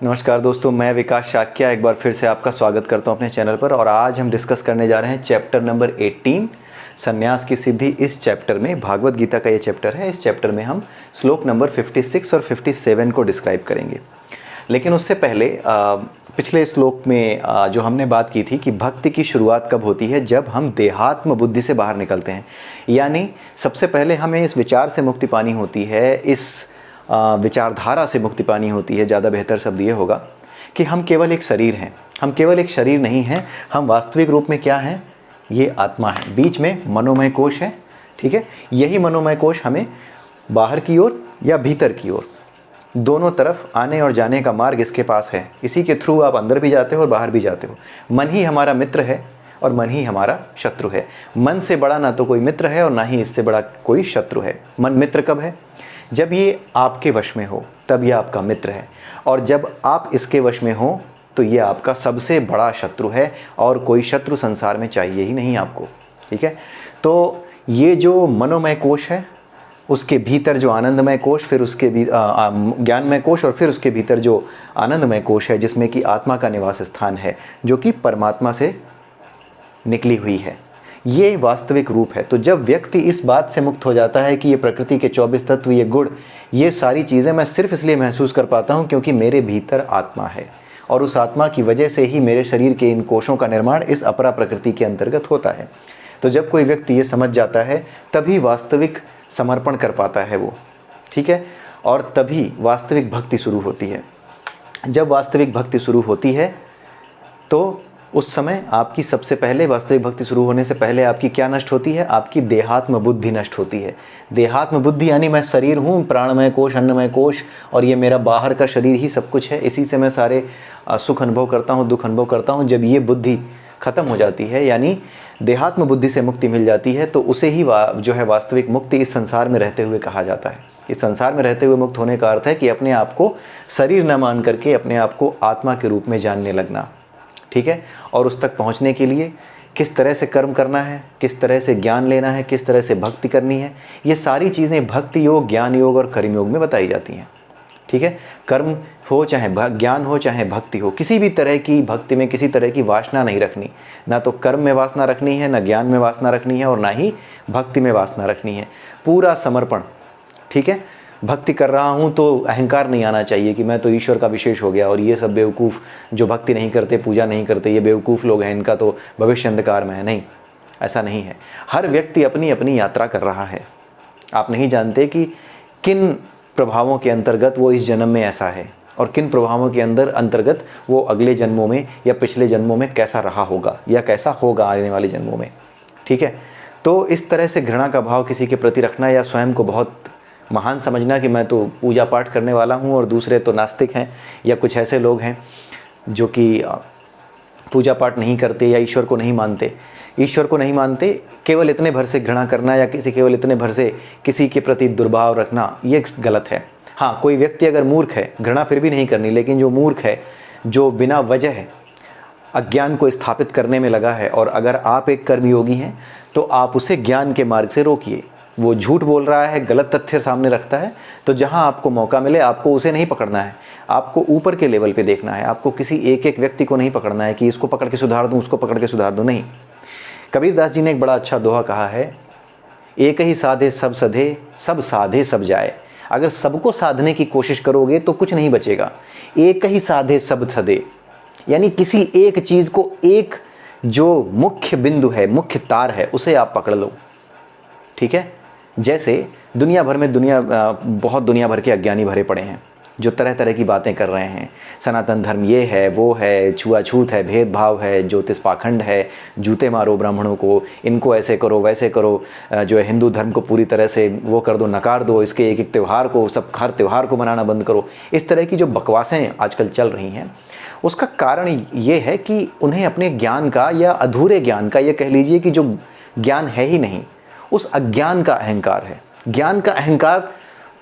नमस्कार दोस्तों, मैं विकास शाक्या एक बार फिर से आपका स्वागत करता हूं अपने चैनल पर। और आज हम डिस्कस करने जा रहे हैं चैप्टर नंबर 18 संन्यास की सिद्धि। इस चैप्टर में भागवत गीता का ये चैप्टर है। इस चैप्टर में हम श्लोक नंबर 56 और 57 को डिस्क्राइब करेंगे। लेकिन उससे पहले पिछले श्लोक में जो हमने बात की थी कि भक्ति की शुरुआत कब होती है, जब हम देहात्म बुद्धि से बाहर निकलते हैं। यानी सबसे पहले हमें इस विचार से मुक्ति पानी होती है, इस विचारधारा से मुक्ति पानी होती है। ज़्यादा बेहतर शब्द ये होगा कि हम केवल एक शरीर हैं। हम केवल एक शरीर नहीं हैं, हम वास्तविक रूप में क्या हैं? ये आत्मा है। बीच में मनोमय कोश है, ठीक है। यही मनोमय कोश हमें बाहर की ओर या भीतर की ओर, दोनों तरफ आने और जाने का मार्ग इसके पास है। इसी के थ्रू आप अंदर भी जाते हो और बाहर भी जाते हो। मन ही हमारा मित्र है और मन ही हमारा शत्रु है। मन से बड़ा ना तो कोई मित्र है और ना ही इससे बड़ा कोई शत्रु है। मन मित्र कब है? जब ये आपके वश में हो, तब ये आपका मित्र है। और जब आप इसके वश में हो तो ये आपका सबसे बड़ा शत्रु है। और कोई शत्रु संसार में चाहिए ही नहीं आपको, ठीक है। तो ये जो मनोमय कोश है, उसके भीतर जो आनंदमय कोश, फिर उसके ज्ञानमय कोश, और फिर उसके भीतर जो आनंदमय कोश है, जिसमें कि आत्मा का निवास स्थान है, जो कि परमात्मा से निकली हुई है। ये वास्तविक रूप है। तो जब व्यक्ति इस बात से मुक्त हो जाता है कि ये प्रकृति के 24 तत्व, ये गुण, ये सारी चीज़ें मैं सिर्फ इसलिए महसूस कर पाता हूँ क्योंकि मेरे भीतर आत्मा है, और उस आत्मा की वजह से ही मेरे शरीर के इन कोशों का निर्माण इस अपरा प्रकृति के अंतर्गत होता है। तो जब कोई व्यक्ति ये समझ जाता है, तभी वास्तविक समर्पण कर पाता है वो, ठीक है। और तभी वास्तविक भक्ति शुरू होती है। जब वास्तविक भक्ति शुरू होती है तो उस समय आपकी सबसे पहले, वास्तविक भक्ति शुरू होने से पहले आपकी क्या नष्ट होती है? आपकी देहात्म बुद्धि नष्ट होती है। देहात्म बुद्धि यानी मैं शरीर हूँ, प्राणमय कोश, अन्नमय कोश, और ये मेरा बाहर का शरीर ही सब कुछ है। इसी से मैं सारे सुख अनुभव करता हूँ, दुख अनुभव करता हूँ। जब ये बुद्धि खत्म हो जाती है, यानी देहात्म बुद्धि से मुक्ति मिल जाती है, तो उसे ही जो है वास्तविक मुक्ति इस संसार में रहते हुए कहा जाता है। इस संसार में रहते हुए मुक्त होने का अर्थ है कि अपने आप को शरीर न मान करके अपने आप को आत्मा के रूप में जानने लगना, ठीक है। और उस तक पहुंचने के लिए किस तरह से कर्म करना है, किस तरह से ज्ञान लेना है, किस तरह से भक्ति करनी है, ये सारी चीज़ें भक्ति योग, ज्ञान योग और कर्म योग में बताई जाती हैं, ठीक है। कर्म हो चाहे ज्ञान हो चाहे भक्ति हो, किसी भी तरह की भक्ति में किसी तरह की वासना नहीं रखनी। ना तो कर्म में वासना रखनी है, ना ज्ञान में वासना रखनी है, और ना ही भक्ति में वासना रखनी है। पूरा समर्पण, ठीक है। भक्ति कर रहा हूँ तो अहंकार नहीं आना चाहिए कि मैं तो ईश्वर का विशेष हो गया, और ये सब बेवकूफ़ जो भक्ति नहीं करते, पूजा नहीं करते, ये बेवकूफ़ लोग हैं, इनका तो भविष्य अंधकार में है। नहीं, ऐसा नहीं है। हर व्यक्ति अपनी अपनी यात्रा कर रहा है। आप नहीं जानते कि किन प्रभावों के अंतर्गत वो इस जन्म में ऐसा है, और किन प्रभावों के अंतर्गत वो अगले जन्मों में या पिछले जन्मों में कैसा रहा होगा या कैसा होगा आने वाले जन्मों में, ठीक है। तो इस तरह से घृणा का भाव किसी के प्रति रखना या स्वयं को बहुत महान समझना कि मैं तो पूजा पाठ करने वाला हूँ और दूसरे तो नास्तिक हैं, या कुछ ऐसे लोग हैं जो कि पूजा पाठ नहीं करते या ईश्वर को नहीं मानते, केवल इतने भर से घृणा करना या केवल इतने भर से किसी के प्रति दुर्भाव रखना, ये गलत है। हाँ, कोई व्यक्ति अगर मूर्ख है, घृणा फिर भी नहीं करनी, लेकिन जो मूर्ख है, जो बिना वजह अज्ञान को स्थापित करने में लगा है, और अगर आप एक कर्मयोगी हैं तो आप उसे ज्ञान के मार्ग से रोकिए। वो झूठ बोल रहा है, गलत तथ्य सामने रखता है, तो जहां आपको मौका मिले आपको उसे नहीं पकड़ना है, आपको ऊपर के लेवल पे देखना है। आपको किसी एक एक व्यक्ति को नहीं पकड़ना है कि इसको पकड़ के सुधार दूं, उसको पकड़ के सुधार दूं, नहीं। कबीरदास जी ने एक बड़ा अच्छा दोहा कहा है, एक ही साधे सब सधे, सब साधे सब जाए। अगर सबको साधने की कोशिश करोगे तो कुछ नहीं बचेगा। एक ही साधे सब सधे, यानी किसी एक चीज़ को, एक जो मुख्य बिंदु है, मुख्य तार है, उसे आप पकड़ लो, ठीक है। जैसे दुनिया भर में बहुत दुनिया भर के अज्ञानी भरे पड़े हैं जो तरह तरह की बातें कर रहे हैं। सनातन धर्म ये है, वो है, छुआछूत है, भेदभाव है, ज्योतिष पाखंड है, जूते मारो ब्राह्मणों को, इनको ऐसे करो वैसे करो, जो है हिंदू धर्म को पूरी तरह से वो कर दो, नकार दो, इसके एक एक त्यौहार को, सब हर त्यौहार को मनाना बंद करो। इस तरह की जो बकवासें आजकल चल रही हैं, उसका कारण ये है कि उन्हें अपने ज्ञान का या अधूरे ज्ञान का, ये कह लीजिए कि जो ज्ञान है ही नहीं, उस अज्ञान का अहंकार है। ज्ञान का अहंकार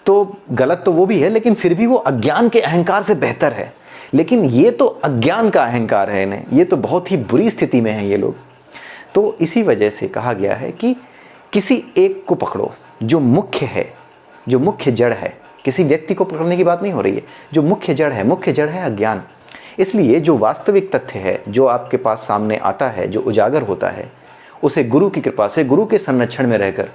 तो गलत तो वो भी है, लेकिन फिर भी वो अज्ञान के अहंकार से बेहतर है। लेकिन ये तो अज्ञान का अहंकार है इन्हें, ये तो बहुत ही बुरी स्थिति में हैं ये लोग। तो इसी वजह से कहा गया है कि किसी एक को पकड़ो जो मुख्य है, जो मुख्य जड़ है, किसी व्यक्ति को पकड़ने की बात नहीं हो रही है। जो मुख्य जड़ है अज्ञान। इसलिए जो वास्तविक तथ्य है, जो आपके पास सामने आता है, जो उजागर होता है, उसे गुरु की कृपा से, गुरु के संरक्षण में रहकर,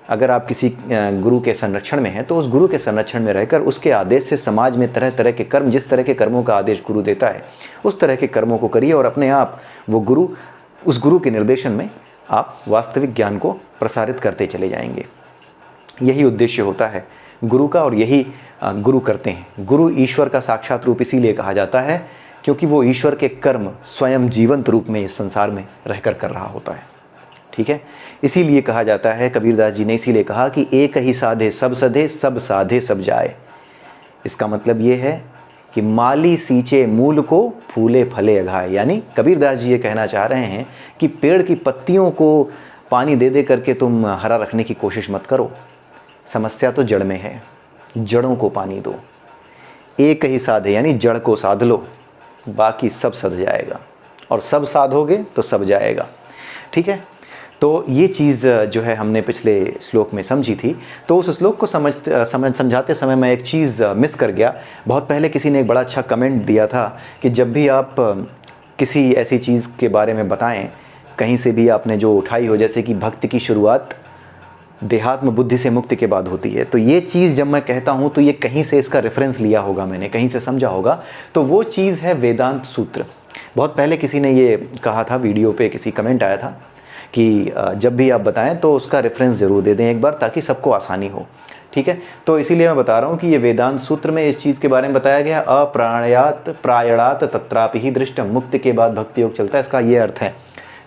अगर आप किसी गुरु के संरक्षण में हैं तो उस गुरु के संरक्षण में रहकर उसके आदेश से समाज में तरह तरह के कर्म, जिस तरह के कर्मों का आदेश गुरु देता है उस तरह के कर्मों को करिए और अपने आप उस गुरु के निर्देशन में आप वास्तविक ज्ञान को प्रसारित करते चले जाएंगे। यही उद्देश्य होता है गुरु का और यही गुरु करते हैं। गुरु ईश्वर का साक्षात रूप इसीलिए कहा जाता है क्योंकि वो ईश्वर के कर्म स्वयं जीवंत रूप में इस संसार में रहकर कर रहा होता है। ठीक है, इसीलिए कहा जाता है, कबीरदास जी ने इसीलिए कहा कि एक ही साधे सब सधे, सब साधे सब जाए। इसका मतलब ये है कि माली सींचे मूल को, फूले फले अघाए। यानी कबीरदास जी ये कहना चाह रहे हैं कि पेड़ की पत्तियों को पानी दे दे करके तुम हरा रखने की कोशिश मत करो, समस्या तो जड़ में है, जड़ों को पानी दो। एक ही साधे यानी जड़ को साध लो, बाकी सब सध जाएगा, और सब साधोगे तो सब जाएगा। ठीक है, तो ये चीज़ जो है हमने पिछले श्लोक में समझी थी। तो उस श्लोक को समझाते समय मैं एक चीज़ मिस कर गया। बहुत पहले किसी ने एक बड़ा अच्छा कमेंट दिया था कि जब भी आप किसी ऐसी चीज़ के बारे में बताएं, कहीं से भी आपने जो उठाई हो, जैसे कि भक्ति की शुरुआत देहात्म बुद्धि से मुक्ति के बाद होती है, तो ये चीज़ जब मैं कहता हूँ तो ये कहीं से इसका रेफरेंस लिया होगा, मैंने कहीं से समझा होगा। तो वो चीज़ है वेदांत सूत्र। बहुत पहले किसी ने ये कहा था, वीडियो पे किसी कमेंट आया था कि जब भी आप बताएं तो उसका रेफरेंस ज़रूर दे दें एक बार, ताकि सबको आसानी हो। ठीक है, तो इसीलिए मैं बता रहा हूँ कि ये वेदांत सूत्र में इस चीज़ के बारे में बताया गया, अप्राणयात प्रायणात तत्रापि ही दृष्टम, मुक्ति के बाद भक्ति योग चलता है, इसका ये अर्थ है।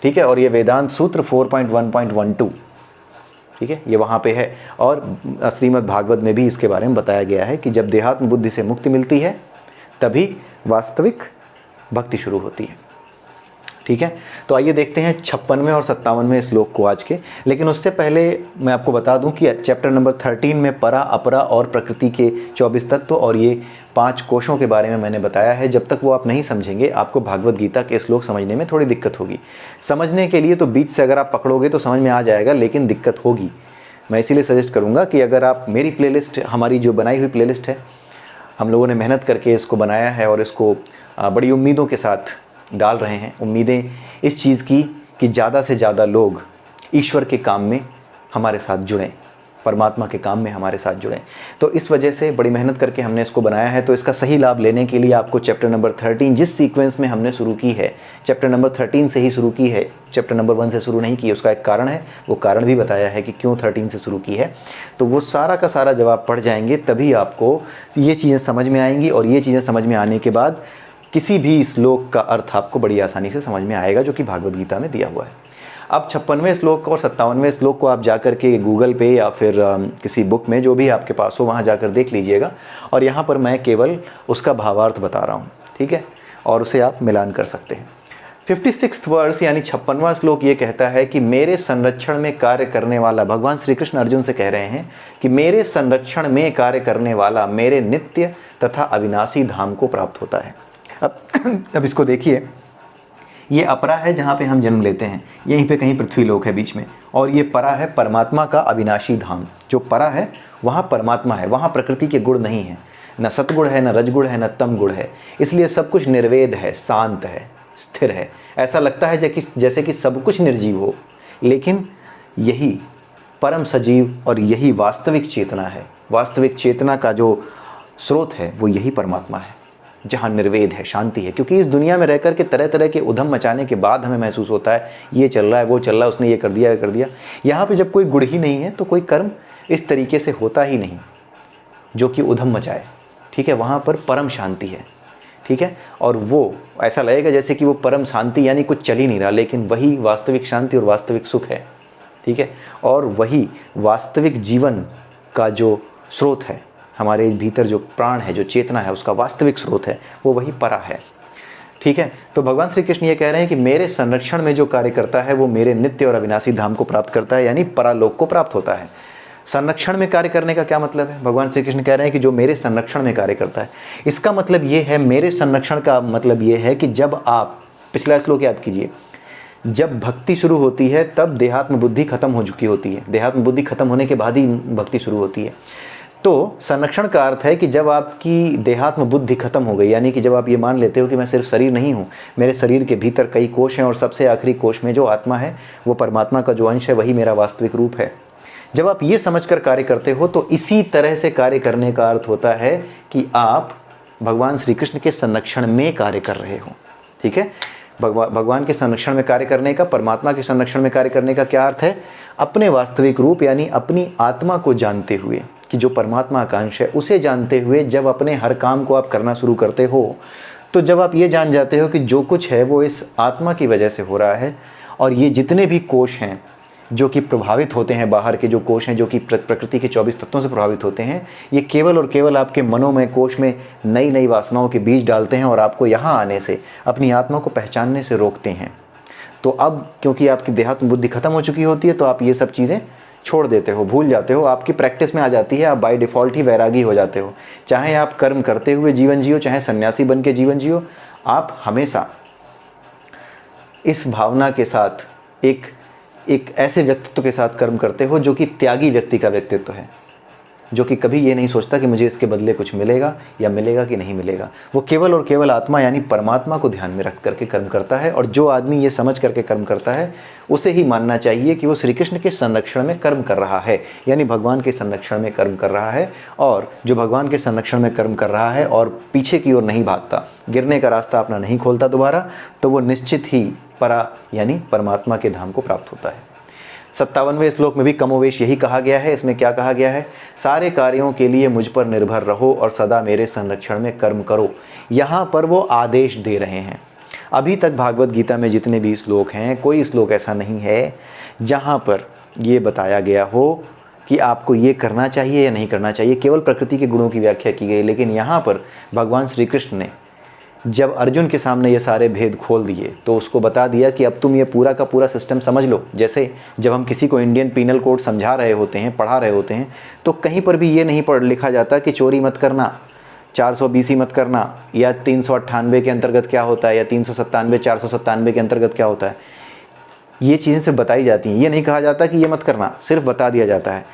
ठीक है, और ये वेदांत सूत्र 4.1.12, ठीक है, ये वहाँ पे है। और श्रीमद् भागवत में भी इसके बारे में बताया गया है कि जब देहात्म बुद्धि से मुक्ति मिलती है तभी वास्तविक भक्ति शुरू होती है। ठीक है, तो आइए देखते हैं 56वें और 57वें श्लोक को आज के। लेकिन उससे पहले मैं आपको बता दूं कि चैप्टर नंबर 13 में परा, अपरा और प्रकृति के 24 तत्व और ये 5 कोशों के बारे में मैंने बताया है। जब तक वो आप नहीं समझेंगे, आपको भागवत गीता के श्लोक समझने में थोड़ी दिक्कत होगी। समझने के लिए तो बीच से अगर आप पकड़ोगे तो समझ में आ जाएगा, लेकिन दिक्कत होगी। मैं इसीलिए सजेस्ट करूँगा कि अगर आप मेरी प्लेलिस्ट, हमारी जो बनाई हुई प्लेलिस्ट है, हम लोगों ने मेहनत करके इसको बनाया है और इसको बड़ी उम्मीदों के साथ डाल रहे हैं। उम्मीदें इस चीज़ की कि ज़्यादा से ज़्यादा लोग ईश्वर के काम में हमारे साथ जुड़ें, परमात्मा के काम में हमारे साथ जुड़ें। तो इस वजह से बड़ी मेहनत करके हमने इसको बनाया है। तो इसका सही लाभ लेने के लिए आपको चैप्टर नंबर 13, जिस सीक्वेंस में हमने शुरू की है, चैप्टर नंबर 13 से ही शुरू की है, चैप्टर नंबर 1 से शुरू नहीं की। उसका एक कारण है, वो कारण भी बताया है कि क्यों 13 से शुरू की है। तो वो सारा का सारा जब आप पढ़ जाएंगे तभी आपको ये चीज़ें समझ में आएंगी, और ये चीज़ें समझ में आने के बाद किसी भी श्लोक का अर्थ आपको बड़ी आसानी से समझ में आएगा, जो कि भागवत गीता में दिया हुआ है। अब 56वें श्लोक और 57वें श्लोक को आप जाकर के गूगल पे या फिर किसी बुक में, जो भी आपके पास हो, वहाँ जाकर देख लीजिएगा। और यहाँ पर मैं केवल उसका भावार्थ बता रहा हूँ, ठीक है, और उसे आप मिलान कर सकते हैं। 56वां वर्स यानी 56वां श्लोक ये कहता है कि मेरे संरक्षण में कार्य करने वाला, भगवान श्री कृष्ण अर्जुन से कह रहे हैं कि मेरे संरक्षण में कार्य करने वाला मेरे नित्य तथा अविनाशी धाम को प्राप्त होता है। अब इसको देखिए, ये अपरा है जहाँ पे हम जन्म लेते हैं, यहीं पे कहीं पृथ्वी लोक है बीच में, और ये परा है परमात्मा का अविनाशी धाम। जो परा है वहाँ परमात्मा है, वहाँ प्रकृति के गुण नहीं है, न सतगुण है, न रजगुण है, न तम गुण है। इसलिए सब कुछ निर्वेद है, शांत है, स्थिर है। ऐसा लगता है जैसे कि सब कुछ निर्जीव हो, लेकिन यही परम सजीव और यही वास्तविक चेतना है। वास्तविक चेतना का जो स्रोत है वो यही परमात्मा है, जहाँ निर्वेद है, शांति है। क्योंकि इस दुनिया में रहकर के तरह तरह के उधम मचाने के बाद हमें महसूस होता है ये चल रहा है, वो चल रहा है, उसने ये कर दिया, ये कर दिया। यहाँ पे जब कोई गुण ही नहीं है तो कोई कर्म इस तरीके से होता ही नहीं जो कि उधम मचाए। ठीक है, वहाँ पर परम शांति है। ठीक है, और वो ऐसा लगेगा जैसे कि वो परम शांति यानी कुछ चल ही नहीं रहा, लेकिन वही वास्तविक शांति और वास्तविक सुख है। ठीक है, और वही वास्तविक जीवन का जो स्रोत है, हमारे भीतर जो प्राण है, जो चेतना है, उसका वास्तविक स्रोत है, वो वही परा है। ठीक है, तो भगवान श्री कृष्ण ये कह रहे हैं कि मेरे संरक्षण में जो कार्य करता है वो मेरे नित्य और अविनाशी धाम को प्राप्त करता है, यानी परालोक को प्राप्त होता है। संरक्षण में कार्य करने का क्या मतलब है? भगवान श्री कृष्ण कह रहे हैं कि जो मेरे संरक्षण में कार्य करता है। इसका मतलब ये है, मेरे संरक्षण का मतलब ये है कि जब आप, पिछला श्लोक याद कीजिए, जब भक्ति शुरू होती है तब देहात्म बुद्धि खत्म हो चुकी होती है। देहात्म बुद्धि खत्म होने के बाद ही भक्ति शुरू होती है। तो संरक्षण का अर्थ है कि जब आपकी देहात्म बुद्धि खत्म हो गई, यानी कि जब आप ये मान लेते हो कि मैं सिर्फ शरीर नहीं हूँ, मेरे शरीर के भीतर कई कोष हैं और सबसे आखिरी कोष में जो आत्मा है वो परमात्मा का जो अंश है वही मेरा वास्तविक रूप है। जब आप ये समझकर कार्य करते हो तो इसी तरह से कार्य करने का अर्थ होता है कि आप भगवान श्री कृष्ण के संरक्षण में कार्य कर रहे हो। ठीक है, भगवान के संरक्षण में कार्य करने का, परमात्मा के संरक्षण में कार्य करने का क्या अर्थ है? अपने वास्तविक रूप यानी अपनी आत्मा को जानते हुए कि जो परमात्मा का अंश है उसे जानते हुए जब अपने हर काम को आप करना शुरू करते हो, तो जब आप ये जान जाते हो कि जो कुछ है वो इस आत्मा की वजह से हो रहा है और ये जितने भी कोष हैं जो कि प्रभावित होते हैं, बाहर के जो कोष हैं जो कि प्रकृति के 24 तत्वों से प्रभावित होते हैं, ये केवल और केवल आपके मनोमय कोष में नई नई वासनाओं के बीज डालते हैं और आपको यहाँ आने से, अपनी आत्मा को पहचानने से रोकते हैं। तो अब क्योंकि आपकी देहात्म बुद्धि खत्म हो चुकी होती है तो आप ये सब चीज़ें छोड़ देते हो, भूल जाते हो, आपकी प्रैक्टिस में आ जाती है, आप बाय डिफ़ॉल्ट ही वैरागी हो जाते हो। चाहे आप कर्म करते हुए जीवन जियो, चाहे सन्यासी बन के जीवन जियो, आप हमेशा इस भावना के साथ एक ऐसे व्यक्तित्व के साथ कर्म करते हो जो कि त्यागी व्यक्ति का व्यक्तित्व है, जो कि कभी ये नहीं सोचता कि मुझे इसके बदले कुछ मिलेगा या मिलेगा कि नहीं मिलेगा। वो केवल और केवल आत्मा यानी परमात्मा को ध्यान में रख करके कर्म करता है। और जो आदमी ये समझ करके कर्म करता है उसे ही मानना चाहिए कि वो श्री कृष्ण के संरक्षण में कर्म कर रहा है, यानी भगवान के संरक्षण में कर्म कर रहा है। और जो भगवान के संरक्षण में कर्म कर रहा है और पीछे की ओर नहीं भागता, गिरने का रास्ता अपना नहीं खोलता दोबारा, तो वो निश्चित ही परा यानी परमात्मा के धाम को प्राप्त होता है। 57वें श्लोक में भी कमोवेश यही कहा गया है। इसमें क्या कहा गया है? सारे कार्यों के लिए मुझ पर निर्भर रहो और सदा मेरे संरक्षण में कर्म करो। यहाँ पर वो आदेश दे रहे हैं। अभी तक भागवत गीता में जितने भी श्लोक हैं, कोई श्लोक ऐसा नहीं है जहाँ पर ये बताया गया हो कि आपको ये करना चाहिए या नहीं करना चाहिए। केवल प्रकृति के गुणों की व्याख्या की गई। लेकिन यहाँ पर भगवान श्री कृष्ण ने जब अर्जुन के सामने ये सारे भेद खोल दिए तो उसको बता दिया कि अब तुम ये पूरा का पूरा सिस्टम समझ लो। जैसे जब हम किसी को इंडियन पीनल कोड समझा रहे होते हैं, पढ़ा रहे होते हैं, तो कहीं पर भी ये नहीं पढ़ लिखा जाता कि चोरी मत करना, 420 मत करना, या 398 के अंतर्गत क्या होता है, या 397 497 के अंतर्गत क्या होता है। ये चीज़ें सिर्फ बताई जाती हैं। ये नहीं कहा जाता कि ये मत करना, सिर्फ बता दिया जाता है।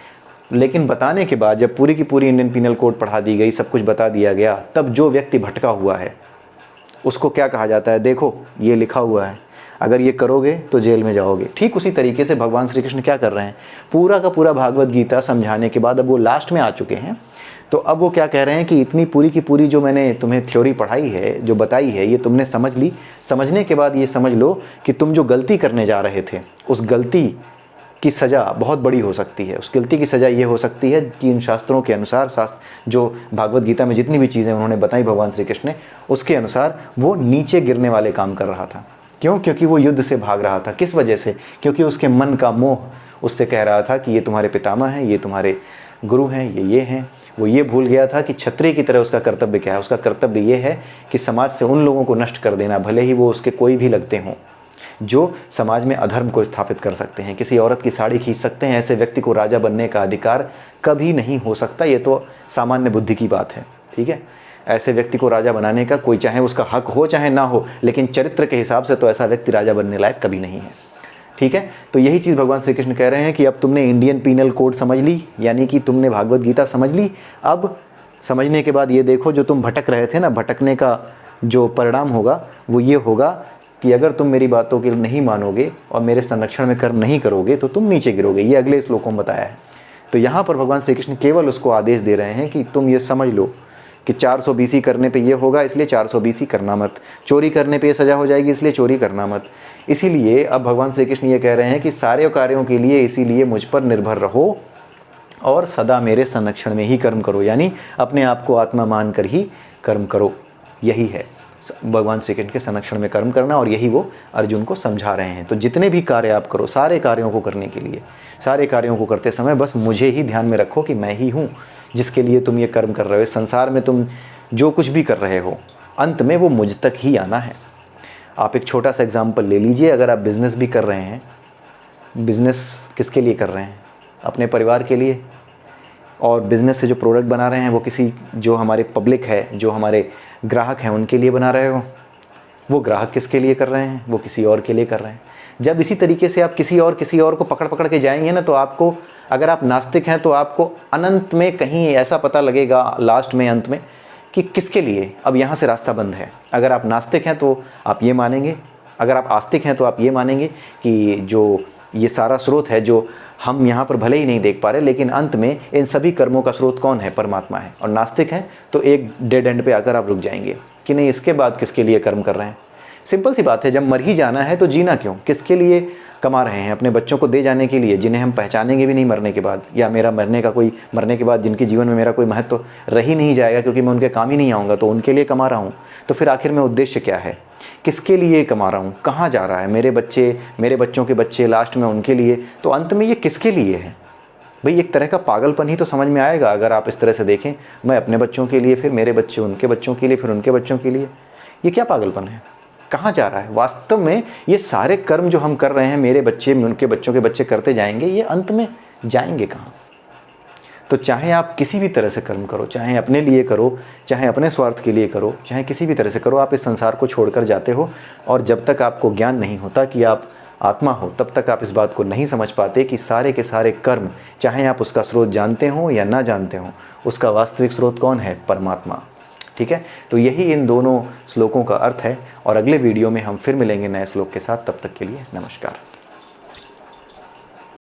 लेकिन बताने के बाद जब पूरी की पूरी इंडियन पीनल कोड पढ़ा दी गई, सब कुछ बता दिया गया, तब जो व्यक्ति भटका हुआ है उसको क्या कहा जाता है? देखो ये लिखा हुआ है, अगर ये करोगे तो जेल में जाओगे। ठीक उसी तरीके से भगवान श्री कृष्ण क्या कर रहे हैं? पूरा का पूरा भागवत गीता समझाने के बाद अब वो लास्ट में आ चुके हैं। तो अब वो क्या कह रहे हैं कि इतनी पूरी की पूरी जो मैंने तुम्हें थ्योरी पढ़ाई है, जो बताई है, ये तुमने समझ ली। समझने के बाद ये समझ लो कि तुम जो गलती करने जा रहे थे, उस गलती की सज़ा बहुत बड़ी हो सकती है। उस गलती की सज़ा ये हो सकती है कि इन शास्त्रों के अनुसार, जो भागवत गीता में जितनी भी चीज़ें उन्होंने बताई भगवान श्री कृष्ण ने, उसके अनुसार वो नीचे गिरने वाले काम कर रहा था। क्यों? क्योंकि वो युद्ध से भाग रहा था। किस वजह से? क्योंकि उसके मन का मोह उससे कह रहा था कि ये तुम्हारे पितामह हैं, ये तुम्हारे गुरु हैं, ये हैं। वो ये भूल गया था कि क्षत्रिय की तरह उसका कर्तव्य क्या है। उसका कर्तव्य ये है कि समाज से उन लोगों को नष्ट कर देना, भले ही वो उसके कोई भी लगते हों, जो समाज में अधर्म को स्थापित कर सकते हैं, किसी औरत की साड़ी खींच सकते हैं। ऐसे व्यक्ति को राजा बनने का अधिकार कभी नहीं हो सकता। ये तो सामान्य बुद्धि की बात है। ठीक है, ऐसे व्यक्ति को राजा बनाने का कोई, चाहे उसका हक हो चाहे ना हो, लेकिन चरित्र के हिसाब से तो ऐसा व्यक्ति राजा बनने लायक कभी नहीं है। ठीक है, तो यही चीज़ भगवान श्री कृष्ण कह रहे हैं कि अब तुमने इंडियन पीनल कोड समझ ली, यानी कि तुमने भागवत गीता समझ ली। अब समझने के बाद ये देखो, जो तुम भटक रहे थे ना, भटकने का जो परिणाम होगा वो ये होगा कि अगर तुम मेरी बातों के नहीं मानोगे और मेरे संरक्षण में कर्म नहीं करोगे तो तुम नीचे गिरोगे। ये अगले श्लोकों में बताया है। तो यहाँ पर भगवान श्री कृष्ण केवल उसको आदेश दे रहे हैं कि तुम ये समझ लो कि 420 करने पे ये होगा, इसलिए 420 करना मत। चोरी करने पे ये सज़ा हो जाएगी, इसलिए चोरी करना मत। इसीलिए अब भगवान श्री कृष्ण ये कह रहे हैं कि सारे कार्यों के लिए इसीलिए मुझ पर निर्भर रहो और सदा मेरे संरक्षण में ही कर्म करो, यानी अपने आप को आत्मा मान कर ही कर्म करो। यही है भगवान श्री कृष्ण के संरक्षण में कर्म करना, और यही वो अर्जुन को समझा रहे हैं। तो जितने भी कार्य आप करो, सारे कार्यों को करने के लिए, सारे कार्यों को करते समय बस मुझे ही ध्यान में रखो कि मैं ही हूँ जिसके लिए तुम ये कर्म कर रहे हो। संसार में तुम जो कुछ भी कर रहे हो, अंत में वो मुझ तक ही आना है। आप एक छोटा सा एग्जाम्पल ले लीजिए। अगर आप बिज़नेस भी कर रहे हैं, बिज़नेस किसके लिए कर रहे हैं? अपने परिवार के लिए। और बिज़नेस से जो प्रोडक्ट बना रहे हैं वो किसी, जो हमारे पब्लिक है, जो हमारे ग्राहक हैं, उनके लिए बना रहे हो। वो ग्राहक किसके लिए कर रहे हैं? वो किसी और के लिए कर रहे हैं। जब इसी तरीके से आप किसी और को पकड़ पकड़ के जाएंगे ना, तो आपको अगर आप नास्तिक हैं तो आपको अनंत में कहीं ऐसा पता लगेगा, लास्ट में, अंत में, कि किसके लिए अब यहाँ से रास्ता बंद है। अगर आप नास्तिक हैं तो आप ये मानेंगे, अगर आप आस्तिक हैं तो आप ये मानेंगे कि जो ये सारा स्रोत है जो हम यहाँ पर भले ही नहीं देख पा रहे, लेकिन अंत में इन सभी कर्मों का स्रोत कौन है? परमात्मा है। और नास्तिक हैं तो एक डेड एंड पे आकर आप रुक जाएंगे कि नहीं, इसके बाद किसके लिए कर्म कर रहे हैं। सिंपल सी बात है, जब मर ही जाना है तो जीना क्यों? किसके लिए कमा रहे हैं? अपने बच्चों को दे जाने के लिए, जिन्हें हम पहचानेंगे भी नहीं मरने के बाद, या मेरा मरने के बाद जिनके जीवन में मेरा कोई महत्व तो रह ही नहीं जाएगा क्योंकि मैं उनके काम ही नहीं आऊँगा, तो उनके लिए कमा रहा हूँ। तो फिर आखिर में उद्देश्य क्या है? किसके लिए कमा रहा हूँ? कहाँ जा रहा है? मेरे बच्चे, मेरे बच्चों के बच्चे, लास्ट में उनके लिए। तो अंत में ये किसके लिए है? भाई एक तरह का पागलपन ही तो समझ में आएगा अगर आप इस तरह से देखें। मैं अपने बच्चों के लिए, फिर मेरे बच्चे उनके बच्चों के लिए, फिर उनके बच्चों के लिए। ये क्या पागलपन है? कहाँ जा रहा है? वास्तव में ये सारे कर्म जो हम कर रहे हैं, मेरे बच्चे, उनके बच्चों के बच्चे करते जाएंगे, ये अंत में जाएंगे कहाँ? तो चाहे आप किसी भी तरह से कर्म करो, चाहे अपने लिए करो, चाहे अपने स्वार्थ के लिए करो, चाहे किसी भी तरह से करो, आप इस संसार को छोड़कर जाते हो। और जब तक आपको ज्ञान नहीं होता कि आप आत्मा हो, तब तक आप इस बात को नहीं समझ पाते कि सारे के सारे कर्म, चाहे आप उसका स्रोत जानते हो या ना जानते हो, उसका वास्तविक स्रोत कौन है? परमात्मा। ठीक है, तो यही इन दोनों श्लोकों का अर्थ है। और अगले वीडियो में हम फिर मिलेंगे नए श्लोक के साथ। तब तक के लिए नमस्कार।